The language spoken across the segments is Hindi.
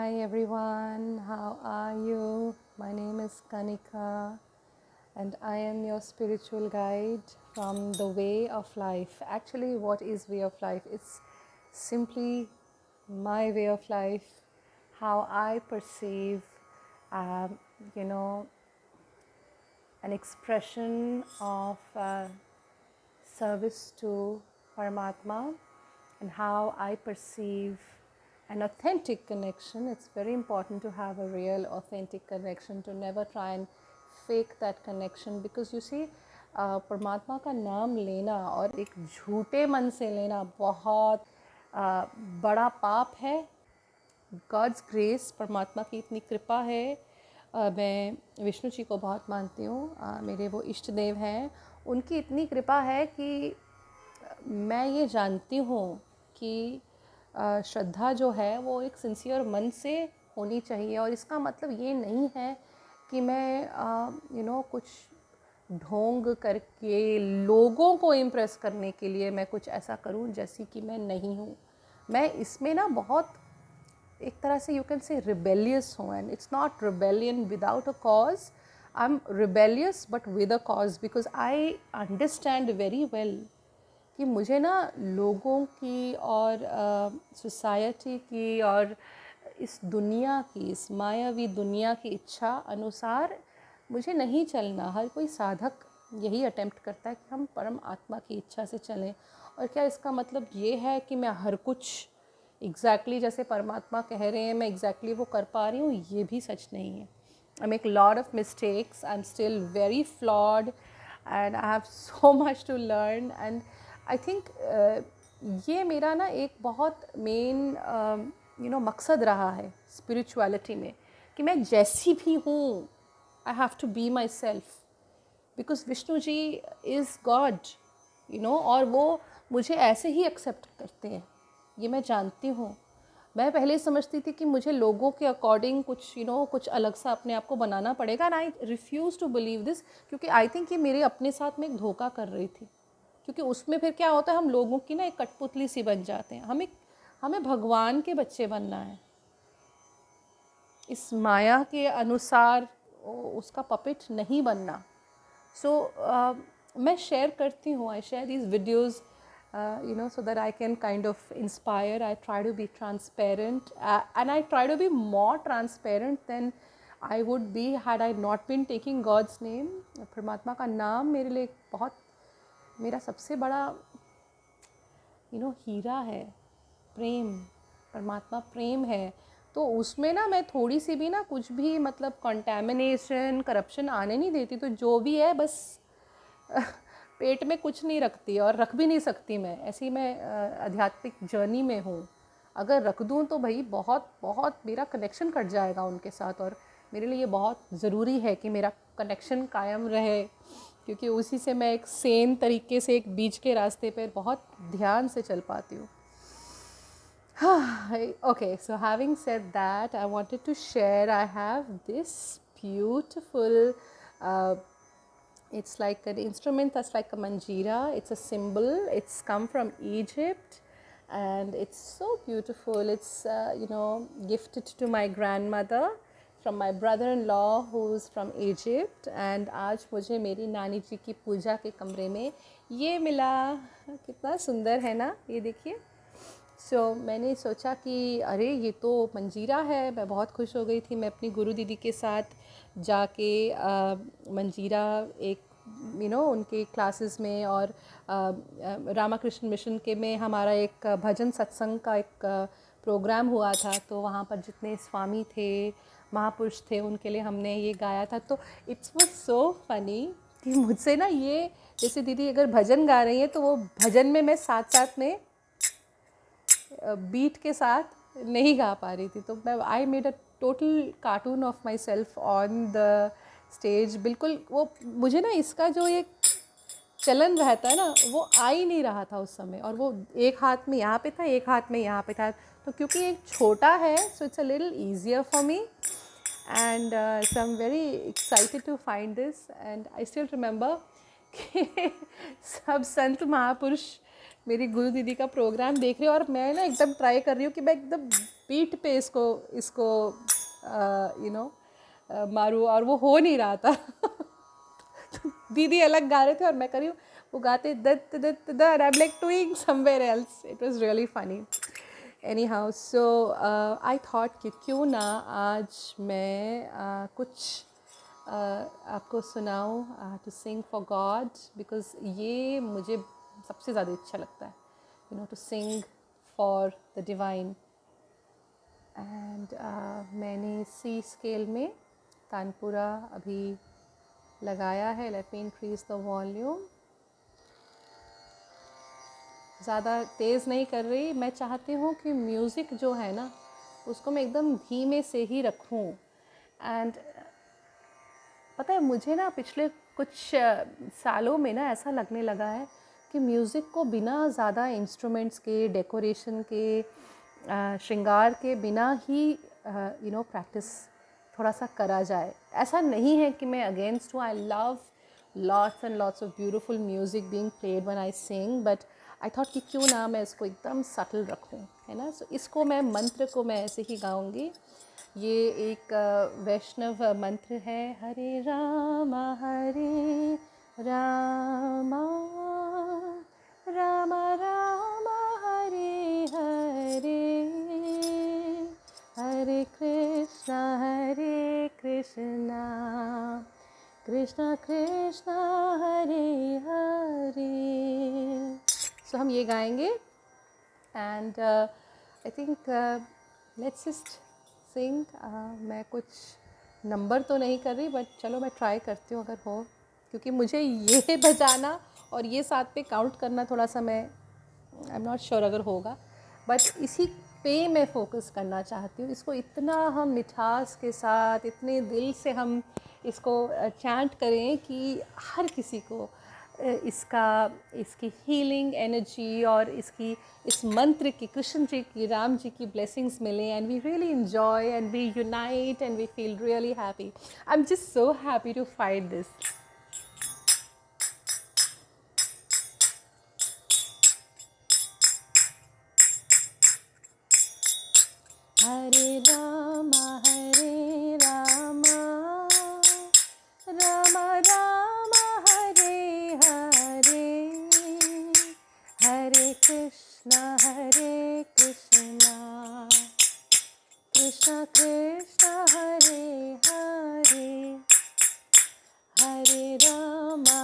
Hi everyone, how are you? My name is Kanika and I am your spiritual guide from the way of life. Actually, what is way of life? It's simply my way of life, how I perceive, um, you know, an expression of service to Paramatma and how I perceive an authentic connection. It's very important to have a real authentic connection, to never try and fake that connection, because you see परमात्मा का नाम लेना और एक झूठे मन से लेना बहुत बड़ा पाप है. गॉड्स ग्रेस, परमात्मा की इतनी कृपा है. मैं विष्णु जी को बहुत मानती हूँ, मेरे वो इष्ट देव हैं. उनकी इतनी कृपा है कि मैं ये जानती हूँ कि श्रद्धा जो है वो एक सिंसियर मन से होनी चाहिए. और इसका मतलब ये नहीं है कि मैं कुछ ढोंग करके लोगों को इम्प्रेस करने के लिए मैं कुछ ऐसा करूं जैसी कि मैं नहीं हूँ. मैं इसमें ना बहुत एक तरह से यू कैन से रिबेलियस हूँ. And it's not rebellion without a cause. I am rebellious but with a cause, because I understand very well कि मुझे ना लोगों की और सोसाइटी की और इस दुनिया की, इस मायावी दुनिया की इच्छा अनुसार मुझे नहीं चलना. हर कोई साधक यही अटेम्प्ट करता है कि हम परम आत्मा की इच्छा से चलें. और क्या इसका मतलब ये है कि मैं हर कुछ एग्जैक्टली जैसे परमात्मा कह रहे हैं मैं एग्जैक्टली वो कर पा रही हूँ? ये भी सच नहीं है. I make lot of mistakes, I am still very flawed and I have so much to learn. And I think ये मेरा ना एक बहुत मेन मकसद रहा है स्पिरिचुअलिटी में, कि मैं जैसी भी हूँ I have to be myself, because Vishnu ji is God, और वो मुझे ऐसे ही एक्सेप्ट करते हैं. ये मैं जानती हूँ. मैं पहले समझती थी कि मुझे लोगों के अकॉर्डिंग कुछ कुछ अलग सा अपने आप को बनाना पड़ेगा. And I refuse to believe this, क्योंकि आई थिंक ये मेरे अपने साथ में एक धोखा कर रही थी. क्योंकि उसमें फिर क्या होता है, हम लोगों की ना एक कठपुतली सी बन जाते हैं. हमें भगवान के बच्चे बनना है, इस माया के अनुसार उसका पपेट नहीं बनना. सो मैं शेयर करती हूँ, I share these videos so that I can kind of inspire. I try to be transparent, and I try to be more transparent than I would be had I not been taking God's name. परमात्मा का नाम मेरे लिए बहुत, मेरा सबसे बड़ा हीरा है. प्रेम, परमात्मा प्रेम है. तो उसमें ना मैं थोड़ी सी भी ना कुछ भी मतलब कंटेमिनेशन, करप्शन आने नहीं देती. तो जो भी है बस पेट में कुछ नहीं रखती और रख भी नहीं सकती. मैं ऐसी मैं आध्यात्मिक जर्नी में हूँ. अगर रख दूँ तो भाई बहुत बहुत मेरा कनेक्शन कट जाएगा उनके साथ. और मेरे लिए ये बहुत ज़रूरी है कि मेरा कनेक्शन कायम रहे, क्योंकि उसी से मैं एक सेन तरीके से एक बीच के रास्ते पर बहुत ध्यान से चल पाती हूँ. Okay, so having said that, I wanted to share, I have this beautiful it's like an instrument that's like a manjira. It's a symbol. It's come from Egypt and it's so beautiful. It's gifted to my grandmother from my brother-in-law who's from Egypt. And आज मुझे मेरी नानी जी की पूजा के कमरे में ये मिला. कितना सुंदर है ना, ये देखिए. मैंने सोचा कि अरे ये तो मंजीरा है. मैं बहुत खुश हो गई थी. मैं अपनी गुरु दीदी के साथ जाके मंजीरा एक उनके क्लासेस में और रामाकृष्ण मिशन के में हमारा एक भजन सत्संग का एक प्रोग्राम हुआ था. तो वहाँ पर जितने स्वामी थे, महापुरुष थे, उनके लिए हमने ये गाया था. तो इट्स वाज सो फनी कि मुझसे ना ये, जैसे दीदी अगर भजन गा रही हैं तो वो भजन में मैं साथ साथ में बीट के साथ नहीं गा पा रही थी. तो मैं I made a total cartoon of my self on the stage. बिल्कुल वो मुझे ना इसका जो एक चलन रहता है ना वो आ ही नहीं रहा था उस समय. और वो एक हाथ में यहाँ पे था, एक हाथ में यहाँ पे था. तो क्योंकि एक छोटा है, so it's a little easier for me. And so I am very excited to find this. And I still remember कि सब संत महापुरुष मेरी गुरु दीदी का प्रोग्राम देख रहे हो और मैं ना एकदम ट्राई कर रही हूँ कि मैं एकदम पीठ पे इसको मारूँ, और वो हो नहीं रहा था। दीदी अलग गा रहे थे और मैं कर रही हूँ, वो गाते दत्त दत्त द, and I'm like doing somewhere else. It was really funny. Anyhow, so I thought कि क्यों ना आज मैं कुछ आपको सुनाऊँ to sing for God, because ये मुझे सबसे ज़्यादा अच्छा लगता है, to sing for the divine. And मैंने C scale में तानपुरा अभी लगाया है. Let me increase the volume. ज़्यादा तेज़ नहीं कर रही. मैं चाहती हूँ कि म्यूज़िक जो है ना उसको मैं एकदम धीमे से ही रखूँ. एंड पता है मुझे ना पिछले कुछ सालों में ना ऐसा लगने लगा है कि म्यूज़िक को बिना ज़्यादा इंस्ट्रूमेंट्स के, डेकोरेशन के, श्रृंगार के बिना ही प्रैक्टिस थोड़ा सा करा जाए. ऐसा नहीं है कि मैं अगेंस्ट हूँ. I love lots and lots of beautiful music being played when I sing, but I thought कि क्यों ना मैं इसको एकदम सटल रखूँ, है ना. सो इसको मैं मंत्र को मैं ऐसे ही गाऊँगी. ये एक वैष्णव मंत्र है. हरे रामा रामा रामा हरे हरे, हरे कृष्णा कृष्णा कृष्णा हरे हरे. सो हम ये गाएंगे. And I think let's just sing. मैं कुछ नंबर तो नहीं कर रही, बट चलो मैं ट्राई करती हूँ अगर हो, क्योंकि मुझे ये बजाना और ये साथ पे काउंट करना थोड़ा सा मैं आई एम नॉट श्योर अगर होगा, बट इसी पे मैं फोकस करना चाहती हूँ. इसको इतना हम मिठास के साथ, इतने दिल से हम इसको चैंट करें कि हर किसी को इसकी हीलिंग एनर्जी और इस मंत्र की, कृष्ण जी की, राम जी की ब्लेसिंग्स मिले. And we really enjoy and we unite and we feel really happy. I am just so happy to fight this. Hare Rama Rama Rama Hare Hare, Hare Krishna Krishna Krishna Hare Hare, Hare Rama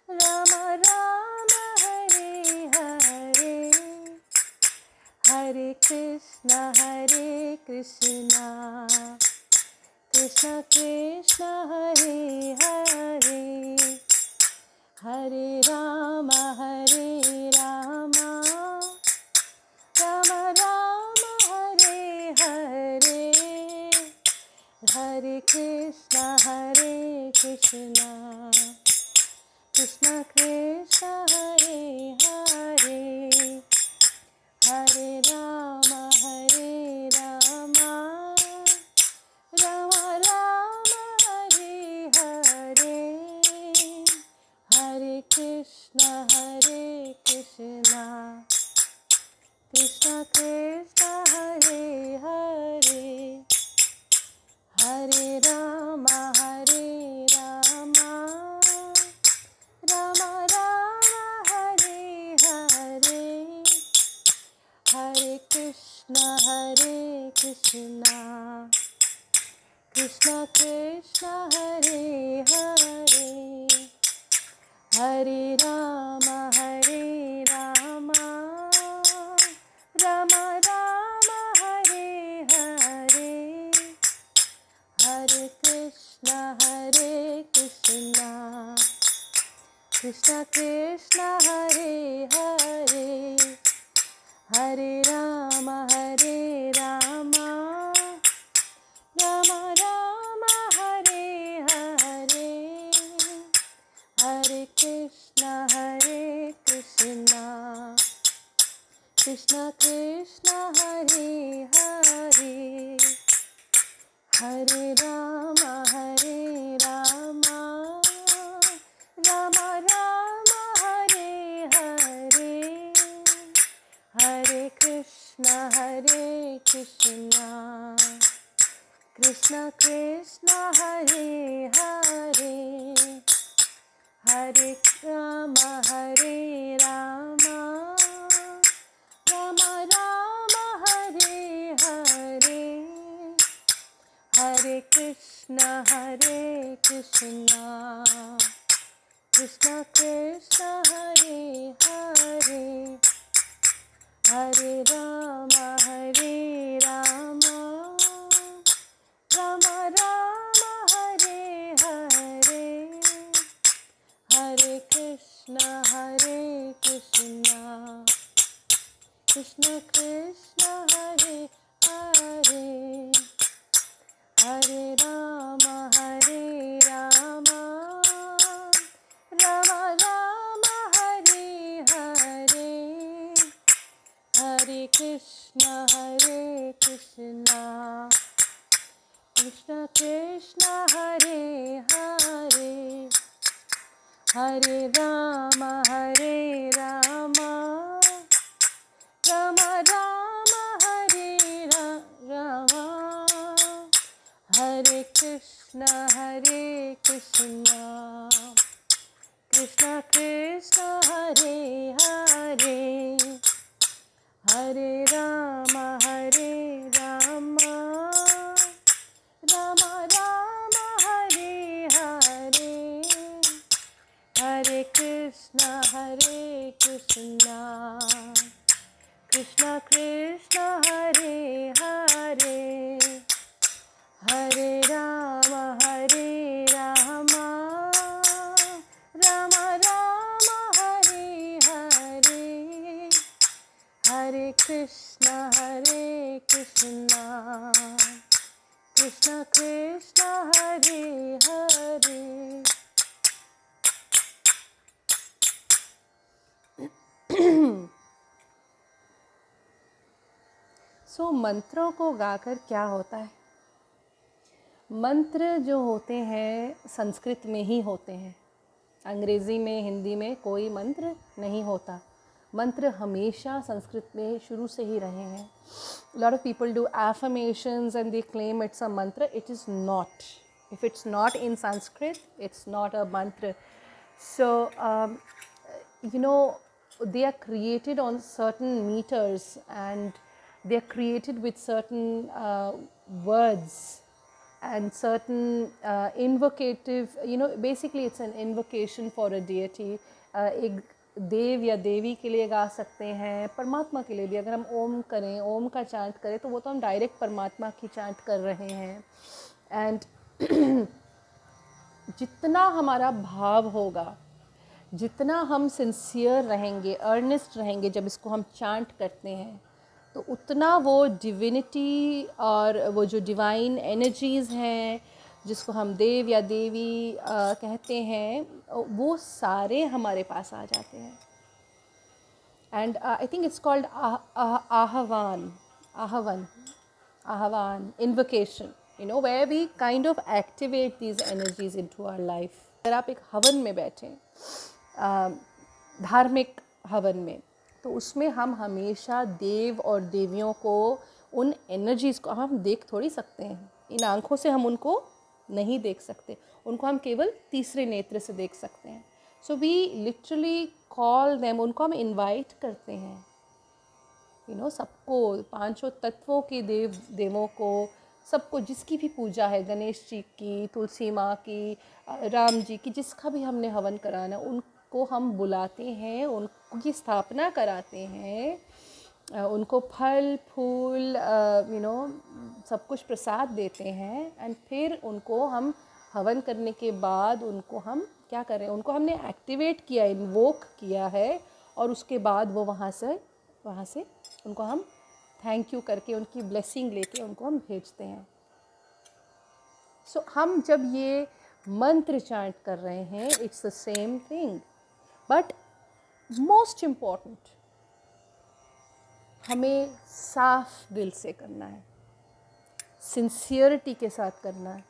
Rama Rama Hare Hare, Hare Krishna Krishna Krishna Hare Hare, Hare Rama Rama Rama Hare Hare, Hare Krishna Krishna Krishna Hare Hare, Hare Rama Rama Hare Hare, Hare Krishna Krishna Krishna Hare Hare, Hare Rama Rama Hare Hare, Hare Krishna Krishna Hare Hare, Hare Rama Rama Hare Hare, Hare Krishna Krishna Hare Hare, Hare Rama Rama Hare Hare, Hare Krishna Krishna Hare Hare, Hare Rama Rama Hare Hare, Hare Krishna, Krishna Krishna, Hare Hare, Hare Rama, Hare Rama, Rama Rama, Hare Hare, Hare Krishna, Krishna Krishna, Hare Hare, Hare Rama, Hare Rama, Rama Rama, Hare Hare, Hare Krishna, Krishna Krishna, Hare Hare, Hare Rama, Hare Rama, Rama Rama, Hare Hare, Hare Krishna, Krishna Krishna, Hare Hare, Hare Rama, Hare Rama, Rama Rama, Hare Rama, Hare Krishna, Krishna Krishna, Hare Hare, Hare Rama, Hare Rama, Rama Rama, Hare Hare, Hare Krishna, Krishna Krishna, Hare Hare, Hare Rama, Hare Rama, Rama Rama, Hare Hare, Hare Krishna, Krishna Krishna, Hare Hare. सो मंत्रों को गाकर क्या होता है? मंत्र जो होते हैं संस्कृत में ही होते हैं, अंग्रेज़ी में, हिंदी में कोई मंत्र नहीं होता। मंत्र हमेशा संस्कृत में शुरू से ही रहे हैं। Lot of people do affirmations and they claim it's a mantra. It is not. If it's not in Sanskrit, it's not a mantra. So you know, they are created on certain meters, and they are created with certain words and certain invocative, you know, basically it's an invocation for a deity. एक देव या देवी के लिए गा सकते हैं, परमात्मा के लिए भी। अगर हम ओम करें, ओम का चांट करें, तो वो तो हम डायरेक्ट परमात्मा की चांट कर रहे हैं। एंड जितना हमारा भाव होगा, जितना हम सिंसियर रहेंगे, अर्नेस्ट रहेंगे जब इसको हम चांट करते हैं, तो उतना वो डिविनिटी और वो जो डिवाइन एनर्जीज़ हैं, जिसको हम देव या देवी कहते हैं, वो सारे हमारे पास आ जाते हैं। And I think it's called आह्वान, invocation, you know, where we kind of activate these energies into our life. अगर आप एक हवन में बैठें, धार्मिक हवन में, तो उसमें हम हमेशा देव और देवियों को, उन एनर्जीज़ को हम देख थोड़ी सकते हैं। इन आँखों से हम उनको नहीं देख सकते, उनको हम केवल तीसरे नेत्र से देख सकते हैं। So we literally call them, उनको हम इनवाइट करते हैं। यू नो, सबको, पांचों तत्वों के देवों को, सबको, जिसकी भी पूजा है, गणेश जी की, तुलसी माँ की, राम जी की, जिसका भी हमने हवन कराना, उनको हम बुलाते हैं, उनकी स्थापना कराते हैं, उनको फल फूल, यू नो, सब कुछ प्रसाद देते हैं। एंड फिर उनको हम हवन करने के बाद उनको हम क्या करें, उनको हमने एक्टिवेट किया, इन्वोक किया है, और उसके बाद वो वहाँ से उनको हम थैंक यू करके, उनकी ब्लेसिंग लेके उनको हम भेजते हैं। सो हम जब ये मंत्र चांट कर रहे हैं, it's the same thing, but most important, हमें साफ दिल से करना है, सिंसियरिटी के साथ करना है,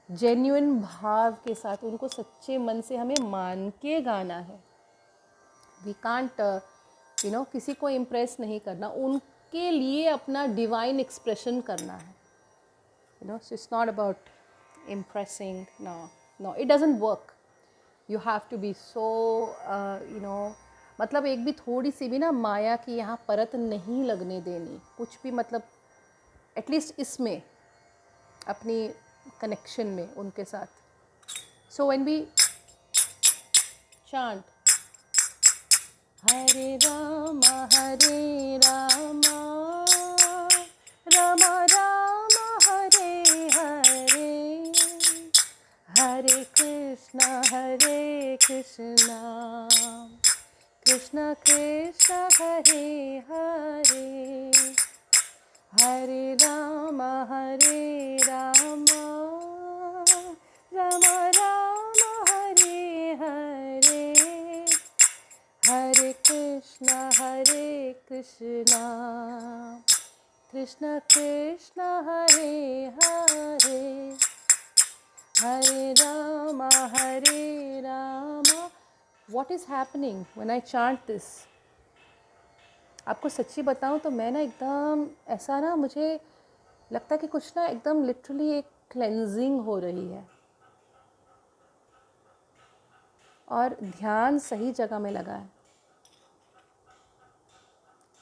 जेन्युइन भाव के साथ, उनको सच्चे मन से हमें मान के गाना है। वी कांट किसी को इम्प्रेस नहीं करना, उनके लिए अपना डिवाइन एक्सप्रेशन करना है. So it's not about impressing. No, it doesn't work. You have to be so, मतलब एक भी थोड़ी सी भी ना माया की यहाँ परत नहीं लगने देनी, कुछ भी, मतलब एटलीस्ट इसमें अपनी कनेक्शन में उनके साथ. So when we chant Hare Rama Rama Rama Hare Hare, Hare Krishna Krishna Krishna Hare Hare, Hare Rama Rama Rama Hare Hare, Hare Krishna Krishna Krishna Hare Hare, Hare Rama. What is happening when I chant this? आपको सच्ची बताऊं तो मैं ना एकदम ऐसा ना, मुझे लगता है कि कुछ ना एकदम लिटरली एक क्लेंजिंग हो रही है, और ध्यान सही जगह में लगा है.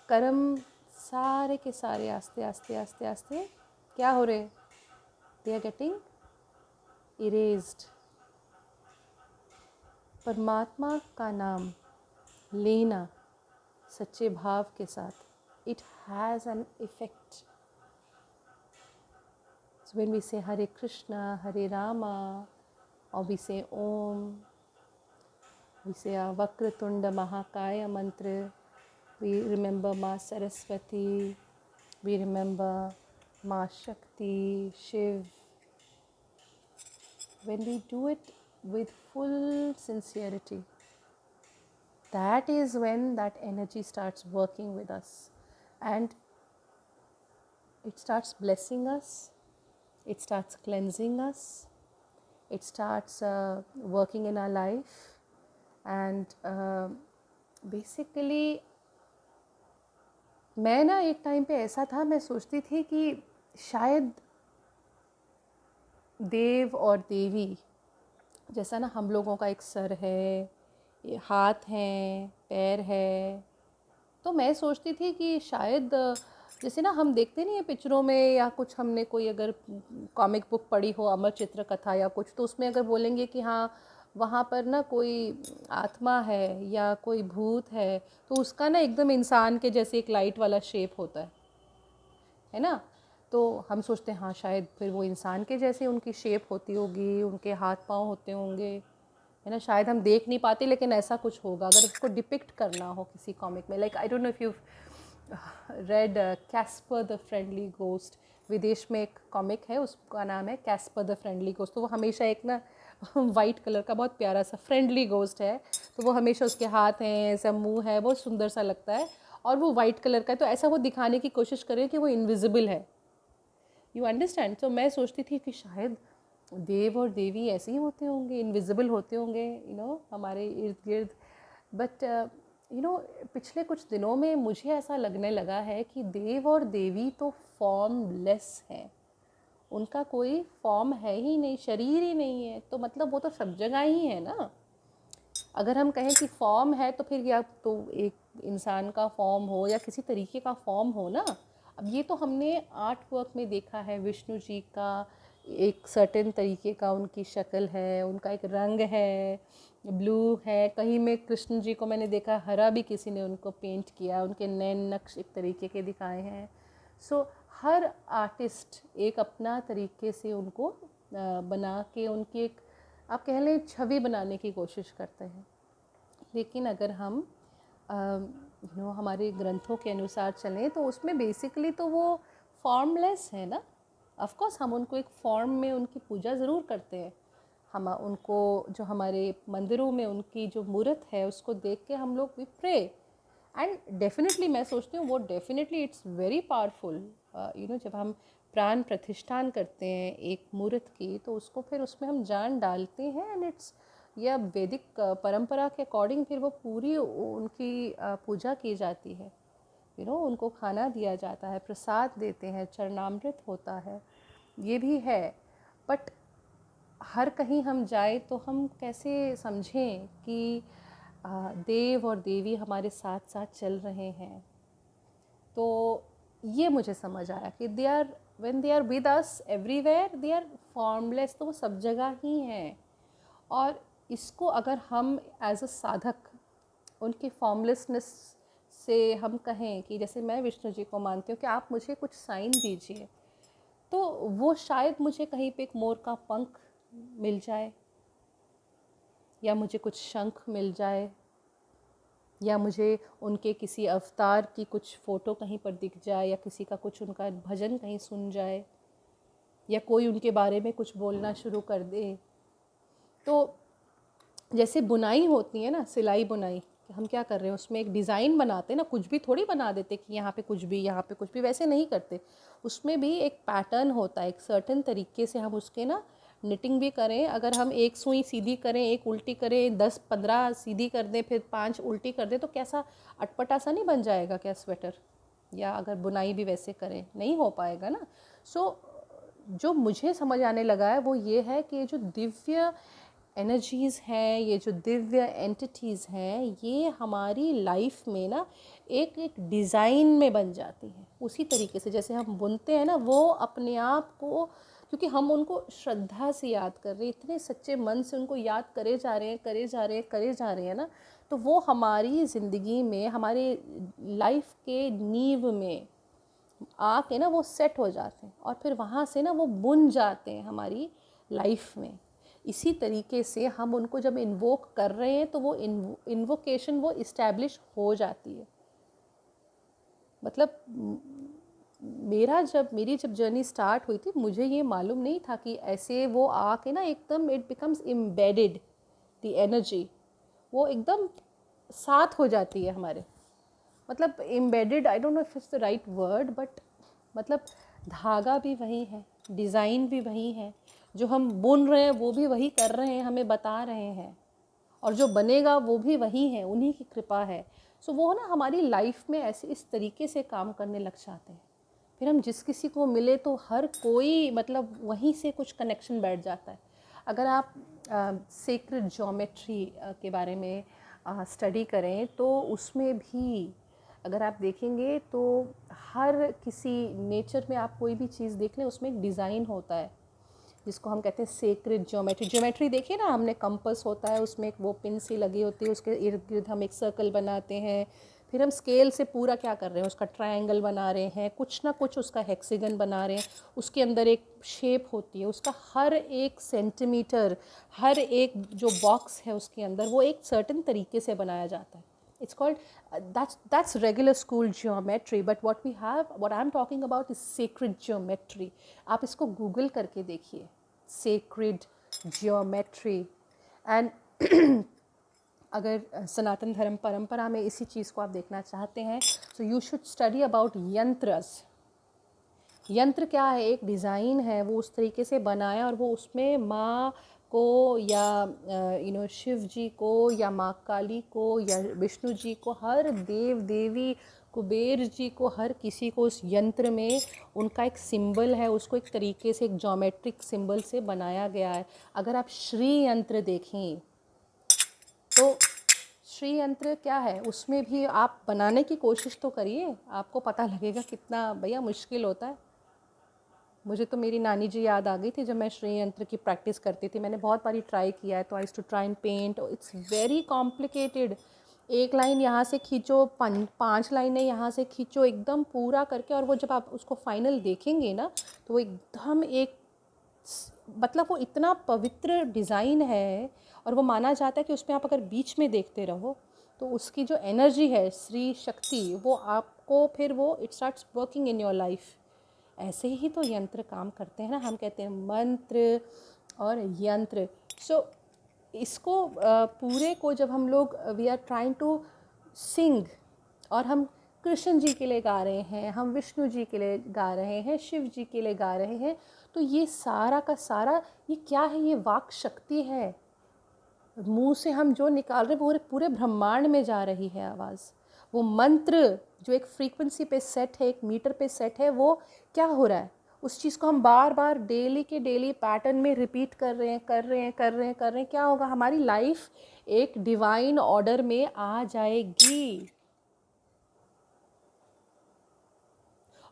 कर्म सारे के सारे आस्ते आस्ते आस्ते आस्ते क्या हो रहे, दे आर गेटिंग इरेज्ड. परमात्मा का नाम लेना सच्चे भाव के साथ, it has an effect. So when we say Hare Krishna, Hare Rama, or we say Om, we say our Vakratunda Mahakaya mantra, we remember Ma Saraswati, we remember Ma Shakti, Shiv. When we do it with full sincerity, that is when that energy starts working with us, and it starts blessing us, it starts cleansing us, it starts working in our life, and basically मैं ना एक टाइम पे ऐसा था, मैं सोचती थी कि शायद देव और देवी जैसा ना हम लोगों का एक सर है, हाथ हैं, पैर है, तो मैं सोचती थी कि शायद जैसे ना हम देखते नहीं है पिक्चरों में, या कुछ हमने कोई अगर कॉमिक बुक पढ़ी हो, अमर चित्र कथा या कुछ, तो उसमें अगर बोलेंगे कि हाँ वहाँ पर ना कोई आत्मा है या कोई भूत है, तो उसका ना एकदम इंसान के जैसे एक लाइट वाला शेप होता है ना. तो हम सोचते हैं हाँ शायद फिर वो इंसान के जैसे उनकी शेप होती होगी, उनके हाथ पाँव होते होंगे, है ना. शायद हम देख नहीं पाते, लेकिन ऐसा कुछ होगा अगर उसको डिपिक्ट करना हो किसी कॉमिक में. Like I don't know if you read Caspar the friendly ghost. विदेश में एक कॉमिक है, उसका नाम है कैस्पर द फ्रेंडली गोस्ट. तो वो हमेशा एक ना वाइट कलर का बहुत प्यारा सा फ्रेंडली गोस्ट है, तो वो हमेशा उसके हाथ हैं, ऐसा मुंह है, बहुत सुंदर सा लगता है, और वो वाइट कलर का है, तो ऐसा वो दिखाने की कोशिश करे कि वो इनविजिबल है. You understand. तो मैं सोचती थी कि शायद देव और देवी ऐसे ही होते होंगे, इनविजिबल होते होंगे, हमारे इर्द गिर्द. बट पिछले कुछ दिनों में मुझे ऐसा लगने लगा है कि देव और देवी तो फॉर्मलेस हैं, उनका कोई फॉर्म है ही नहीं, शरीर ही नहीं है, तो मतलब वो तो सब जगह ही है ना. अगर हम कहें कि फॉर्म है तो फिर या तो एक इंसान का फॉर्म हो या किसी तरीके का फॉर्म हो ना. अब ये तो हमने आर्ट वर्क में देखा है, विष्णु जी का एक सर्टेन तरीके का उनकी शक्ल है, उनका एक रंग है, ब्लू है, कहीं में कृष्ण जी को मैंने देखा हरा भी किसी ने उनको पेंट किया, उनके नैन नक्श एक तरीके के दिखाए हैं. सो हर आर्टिस्ट एक अपना तरीके से उनको बना के उनकी एक, आप कह लें, छवि बनाने की कोशिश करते हैं. लेकिन अगर हम हमारे ग्रंथों के अनुसार चलें तो उसमें बेसिकली तो वो फॉर्मलेस है ना. ऑफ कोर्स हम उनको एक फॉर्म में उनकी पूजा ज़रूर करते हैं, हम उनको जो हमारे मंदिरों में उनकी जो मूर्त है उसको देख के हम लोग भी प्रे, एंड डेफिनेटली मैं सोचती हूँ वो डेफिनेटली इट्स वेरी पावरफुल. जब हम प्राण प्रतिष्ठान करते हैं एक मूर्त की, तो उसको फिर उसमें हम जान डालते हैं, एंड इट्स या वैदिक परंपरा के अकॉर्डिंग फिर वो पूरी उनकी पूजा की जाती है, उनको खाना दिया जाता है, प्रसाद देते हैं, चरणामृत होता है, ये भी है। बट हर कहीं हम जाए तो हम कैसे समझें कि देव और देवी हमारे साथ साथ चल रहे हैं। तो ये मुझे समझ आया कि when they are with us everywhere, they are formless, तो वो सब जगह ही हैं। और इसको अगर हम एज अ साधक उनके फॉर्मलेसनेस से हम कहें कि जैसे मैं विष्णु जी को मानती हूँ कि आप मुझे कुछ साइन दीजिए, तो वो शायद मुझे कहीं पे एक मोर का पंख मिल जाए, या मुझे कुछ शंख मिल जाए, या मुझे उनके किसी अवतार की कुछ फ़ोटो कहीं पर दिख जाए, या किसी का कुछ उनका भजन कहीं सुन जाए, या कोई उनके बारे में कुछ बोलना शुरू कर दे। तो जैसे बुनाई होती है ना, सिलाई बुनाई, हम क्या कर रहे हैं, उसमें एक डिज़ाइन बनाते हैं ना, कुछ भी थोड़ी बना देते कि यहाँ पे कुछ भी, यहाँ पे कुछ भी, वैसे नहीं करते। उसमें भी एक पैटर्न होता है, एक सर्टेन तरीके से हम उसके ना निटिंग भी करें। अगर हम एक सुई सीधी करें, एक उल्टी करें, 10-15 सीधी कर दें, फिर 5 उल्टी कर दें, तो कैसा अटपटा सा नहीं बन जाएगा क्या स्वेटर? या अगर बुनाई भी वैसे करें, नहीं हो पाएगा ना। जो मुझे समझ आने लगा है वो ये है कि जो दिव्य एनर्जीज़ हैं, ये जो दिव्य एंटिटीज़ हैं, ये हमारी लाइफ में ना एक एक डिज़ाइन में बन जाती हैं। उसी तरीके से जैसे हम बुनते हैं ना, वो अपने आप को, क्योंकि हम उनको श्रद्धा से याद कर रहे हैं, इतने सच्चे मन से उनको याद करे जा रहे हैं, करे जा रहे हैं, करे जा रहे हैं ना, तो वो हमारी ज़िंदगी में, हमारे लाइफ के नींव में आके ना वो सेट हो जाते हैं, और फिर वहाँ से ना वो बुन जाते हैं हमारी लाइफ में। इसी तरीके से हम उनको जब इन्वोक कर रहे हैं तो वो इन्वोकेशन वो इस्टेब्लिश हो जाती है। मतलब मेरी जब जर्नी स्टार्ट हुई थी, मुझे ये मालूम नहीं था कि ऐसे वो आके ना एकदम it becomes embedded, the energy वो एकदम साथ हो जाती है हमारे। मतलब embedded, I don't know if it's the right word, but मतलब धागा भी वही है, डिज़ाइन भी वही है, जो हम बुन रहे हैं वो भी वही कर रहे हैं, हमें बता रहे हैं, और जो बनेगा वो भी वही है, उन्हीं की कृपा है। सो वो ना हमारी लाइफ में ऐसे इस तरीके से काम करने लग जाते हैं। फिर हम जिस किसी को मिले तो हर कोई मतलब वहीं से कुछ कनेक्शन बैठ जाता है। अगर आप सेक्रेड ज्योमेट्री के बारे में स्टडी करें तो उसमें भी अगर आप देखेंगे तो हर किसी नेचर में आप कोई भी चीज़ देख लें, उसमें एक डिज़ाइन होता है जिसको हम कहते हैं सेक्रेड ज्योमेट्री देखिए ना, हमने कंपास होता है, उसमें एक वो पिन सी लगी होती है, उसके इर्द गिर्द हम एक सर्कल बनाते हैं, फिर हम स्केल से पूरा क्या कर रहे हैं, उसका ट्रायंगल बना रहे हैं, कुछ ना कुछ उसका हेक्सागन बना रहे हैं, उसके अंदर एक शेप होती है, उसका हर एक सेंटीमीटर, हर एक जो बॉक्स है उसके अंदर वो एक सर्टेन तरीके से बनाया जाता है। It's called that's regular school geometry, but what I'm talking about is sacred geometry. आप इसको गूगल करके देखिए, sacred geometry. And अगर सनातन धर्म परंपरा में इसी चीज़ को आप देखना चाहते हैं, so you should study about यंत्रस। यंत्र क्या है, एक डिज़ाइन है, वो उस तरीके से बनाया, और वो उसमें माँ को या शिव जी को या माँ काली को या विष्णु जी को, हर देव देवी, कुबेर जी को, हर किसी को उस यंत्र में उनका एक सिंबल है, उसको एक तरीके से एक ज्योमेट्रिक सिंबल से बनाया गया है। अगर आप श्री यंत्र देखें तो श्री यंत्र क्या है, उसमें भी आप बनाने की कोशिश तो करिए, आपको पता लगेगा कितना भैया मुश्किल होता है। मुझे तो मेरी नानी जी याद आ गई थी जब मैं श्री यंत्र की प्रैक्टिस करती थी। मैंने बहुत बारी ट्राई किया है, तो I too try and paint, it's very complicated. एक लाइन यहाँ से खींचो, 5 लाइनें यहाँ से खींचो, एकदम पूरा करके, और वो जब आप उसको फाइनल देखेंगे ना तो वो एकदम एक मतलब वो इतना पवित्र डिज़ाइन है, और वो माना जाता है कि उसमें आप अगर बीच में देखते रहो तो उसकी जो एनर्जी है, श्री शक्ति, वो आपको फिर वो it starts working in your life. ऐसे ही तो यंत्र काम करते हैं ना, हम कहते हैं मंत्र और यंत्र। सो इसको पूरे को जब हम लोग we are trying to sing, और हम कृष्ण जी के लिए गा रहे हैं, हम विष्णु जी के लिए गा रहे हैं, शिव जी के लिए गा रहे हैं, तो ये सारा का सारा ये क्या है, ये वाक शक्ति है। मुंह से हम जो निकाल रहे हैं पूरे पूरे ब्रह्मांड में जा रही है आवाज़। वो मंत्र जो एक फ्रीक्वेंसी पे सेट है, एक मीटर पे सेट है, वो क्या हो रहा है, उस चीज़ को हम बार बार डेली के डेली पैटर्न में रिपीट कर रहे हैं, कर रहे हैं, कर रहे हैं, कर रहे हैं। क्या होगा, हमारी लाइफ एक डिवाइन ऑर्डर में आ जाएगी।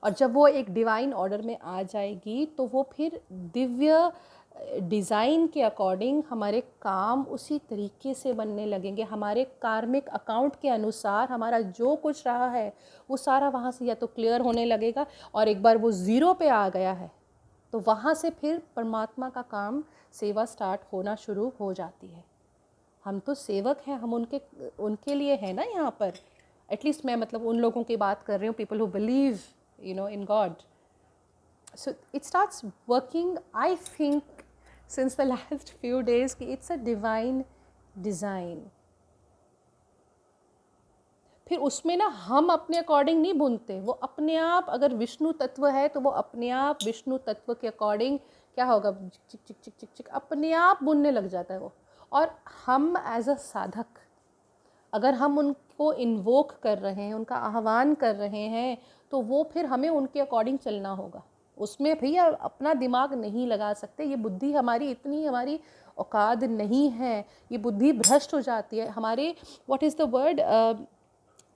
और जब वो एक डिवाइन ऑर्डर में आ जाएगी तो वो फिर दिव्य डिज़ाइन के अकॉर्डिंग हमारे काम उसी तरीके से बनने लगेंगे। हमारे कार्मिक अकाउंट के अनुसार हमारा जो कुछ रहा है वो सारा वहाँ से या तो क्लियर होने लगेगा, और एक बार वो ज़ीरो पे आ गया है तो वहाँ से फिर परमात्मा का काम, सेवा स्टार्ट होना शुरू हो जाती है। हम तो सेवक हैं, हम उनके लिए हैं ना यहाँ पर। एटलीस्ट मैं मतलब उन लोगों की बात कर रही हूँ, people who believe in God. So it starts working, I think, since the last few days, कि it's a divine design. फिर उसमें ना हम अपने अकॉर्डिंग नहीं बुनते, वो अपने आप, अगर विष्णु तत्व है तो वो अपने आप विष्णु तत्व के अकॉर्डिंग क्या होगा, चिक चिक चिक चिक चिक अपने आप बुनने लग जाता है वो। और हम एज अ साधक अगर हम उनको इन्वोक कर रहे हैं, उनका आह्वान कर रहे हैं, तो वो फिर हमें उनके अकॉर्डिंग चलना होगा। उसमें भैया अपना दिमाग नहीं लगा सकते, ये बुद्धि हमारी इतनी हमारी औकात नहीं है, ये बुद्धि भ्रष्ट हो जाती है हमारे। What is the word,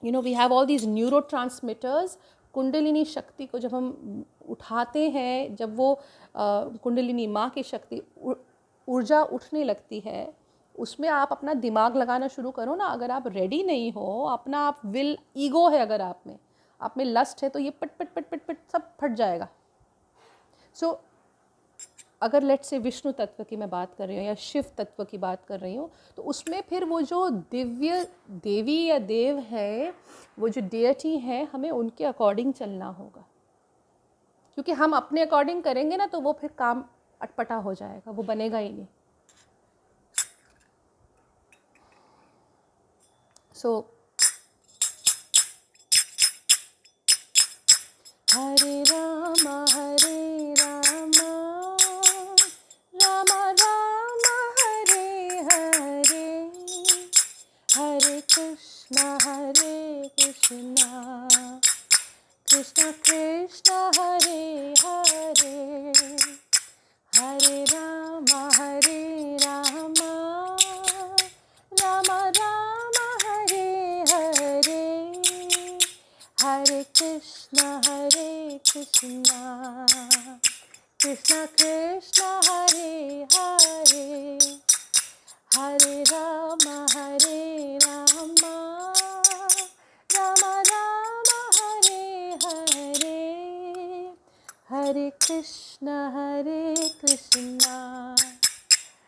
we have all these neurotransmitters. कुंडलिनी शक्ति को जब हम उठाते हैं, जब वो कुंडलिनी माँ की शक्ति ऊर्जा उठने लगती है, उसमें आप अपना दिमाग लगाना शुरू करो ना। अगर आप रेडी नहीं हो, अपना आप विल, ईगो है अगर आप में लस्ट है, तो ये पट पट पट पट पट सब फट जाएगा। सो अगर लेट से विष्णु तत्व की मैं बात कर रही हूँ या शिव तत्व की बात कर रही हूँ, तो उसमें फिर वो जो दिव्य देवी या देव है, वो जो डियटी है, हमें उनके अकॉर्डिंग चलना होगा। क्योंकि हम अपने अकॉर्डिंग करेंगे ना तो वो फिर काम अटपटा हो जाएगा, वो बनेगा ही नहीं। सो हरे राम राम राम हरे हरे, हरे कृष्णा कृष्ण कृष्ण हरे हरे, हरे राम राम राम हरे हरे, हरे कृष्ण कृष्ण कृष्ण हरे हरे, हरे राम राम राम हरे हरे, हरे कृष्ण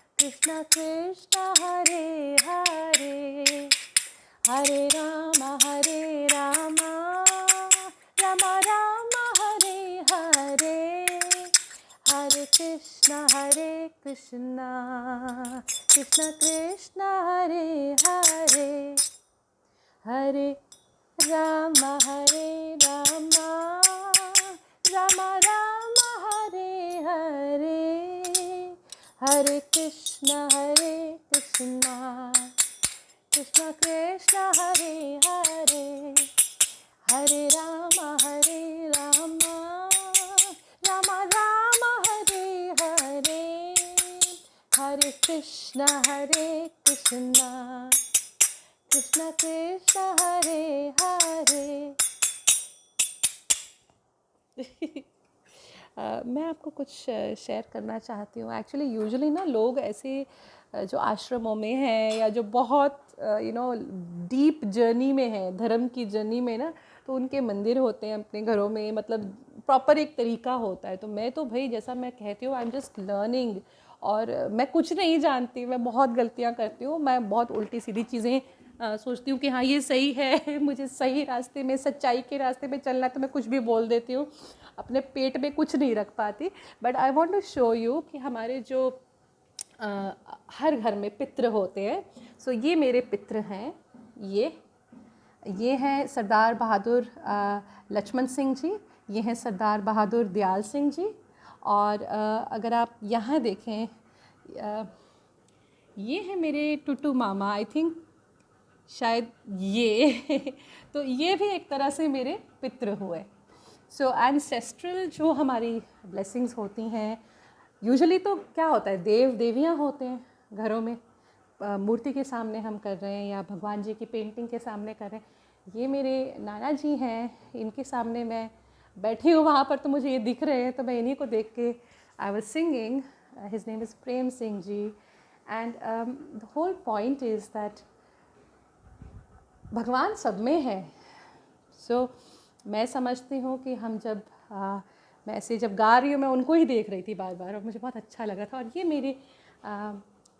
कृष्ण कृष्ण हरे हरे, हरे राम राम राम हरे हरे, हरे कृष्ण कृष्ण कृष्ण हरे हरे, हरे राम राम राम हरे हरे, हरे कृष्ण कृष्ण कृष्ण हरे हरे, हरे राम राम राम हरे हरे, हरे कृष्ण कृष्ण कृष्ण हरे हरे। मैं आपको कुछ शेयर करना चाहती हूँ। एक्चुअली यूजुअली ना लोग ऐसे जो आश्रमों में हैं या जो बहुत डीप जर्नी में है, धर्म की जर्नी में ना, तो उनके मंदिर होते हैं अपने घरों में, मतलब प्रॉपर एक तरीका होता है। तो मैं तो भाई, जैसा मैं कहती हूँ, आई एम जस्ट लर्निंग, और मैं कुछ नहीं जानती, मैं बहुत गलतियाँ करती हूँ, मैं बहुत उल्टी सीधी चीज़ें सोचती हूँ कि हाँ ये सही है, मुझे सही रास्ते में, सच्चाई के रास्ते में चलना है, तो मैं कुछ भी बोल देती हूँ, अपने पेट में कुछ नहीं रख पाती। But I want to show you कि हमारे जो हर घर में पितृ होते हैं। सो ये मेरे पितृ हैं, ये हैं सरदार बहादुर लक्ष्मण सिंह जी, ये हैं सरदार बहादुर दयाल सिंह जी, और अगर आप यहाँ देखें, ये है मेरे टुटू मामा, आई थिंक शायद ये तो ये भी एक तरह से मेरे पितृ हुए। सो एंसेस्ट्रल जो हमारी ब्लेसिंग्स होती हैं, यूजुअली तो क्या होता है, देव देवियाँ होते हैं घरों में, मूर्ति के सामने हम कर रहे हैं या भगवान जी की पेंटिंग के सामने कर रहे हैं। ये मेरे नाना जी हैं, इनके सामने मैं बैठी हूँ वहाँ पर, तो मुझे ये दिख रहे हैं, तो मैं इन्हीं को देख के I was singing. His name is Prem Singh ji. And the whole point is that भगवान सब में है। सो मैं समझती हूँ कि हम जब मैं ऐसे जब गा रही हूँ, मैं उनको ही देख रही थी बार बार, और मुझे बहुत अच्छा लगा था। और ये मेरे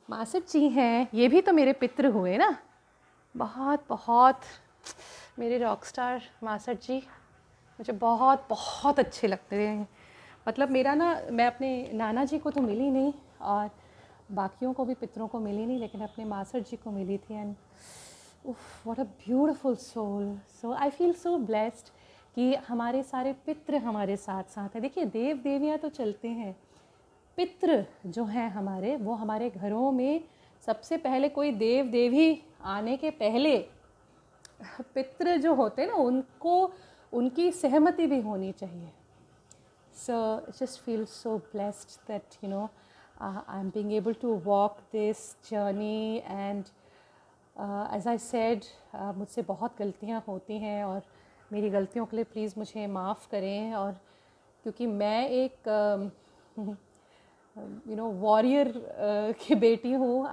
मासट जी हैं, ये भी तो मेरे पितृ हुए ना, बहुत बहुत मेरे रॉकस्टार मासट जी मुझे बहुत बहुत अच्छे लगते हैं। मतलब मेरा ना, मैं अपने नाना जी को तो मिली नहीं और बाकियों को भी पितरों को मिली नहीं, लेकिन अपने मासट जी को मिली थी। And what a beautiful soul. So I feel so blessed कि हमारे सारे पितृ हमारे साथ साथ हैं। देखिए, देव देवियाँ तो चलते हैं, पितृ जो हैं हमारे, वो हमारे घरों में सबसे पहले, कोई देव देवी आने के पहले पितृ जो होते हैं ना, उनको उनकी सहमति भी होनी चाहिए। So just feel so blessed that I'm being able to walk this journey. And as I said, मुझसे बहुत गलतियाँ होती हैं और मेरी गलतियों के लिए प्लीज़ मुझे माफ़ करें। और क्योंकि मैं एक वॉरियर की बेटी हूँ,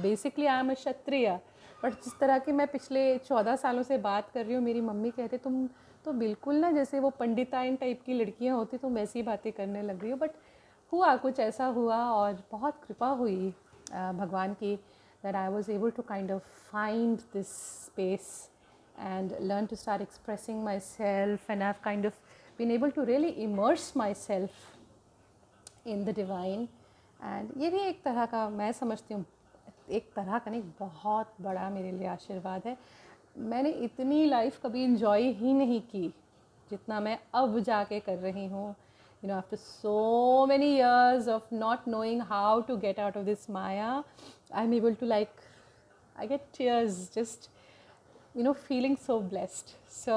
basically I am a Kshatriya. But जिस तरह की मैं पिछले 14 सालों से बात कर रही हूँ, मेरी मम्मी कहते तुम तो बिल्कुल ना जैसे वो पंडिताइन टाइप की लड़कियाँ होती, तुम वैसी बातें करने लग रही हो। बट हुआ कुछ ऐसा हुआ, और बहुत कृपा हुई भगवान की, that I was able to kind of find this space and learn to start expressing myself, and I've kind of been able to really immerse myself in the divine. And ये भी एक तरह का, मैं समझती हूँ एक तरह का नहीं, बहुत बड़ा मेरे लिए आशीर्वाद है। मैंने इतनी लाइफ कभी इन्जॉय ही नहीं की जितना मैं अब जाके कर रही हूँ। After so many years of not knowing how to get out of this Maya, I'm able to, like, I get tears just feeling so blessed. So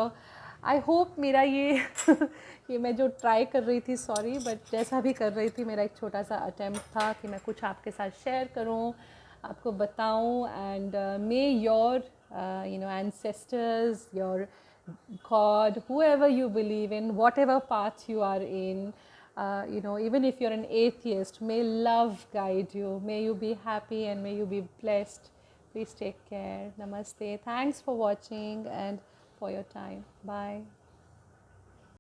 I hope मेरा ये मैं जो ट्राई कर रही थी, सॉरी, बट जैसा भी कर रही थी, मेरा एक छोटा सा अटेम्प्ट था कि मैं कुछ आपके साथ शेयर करूं, आपको बताऊं। And may your ancestors, your God, whoever you believe in, whatever path you are in, even if you're an atheist, may love guide you, may you be happy and may you be blessed. Please take care. Namaste. Thanks for watching and for your time. Bye.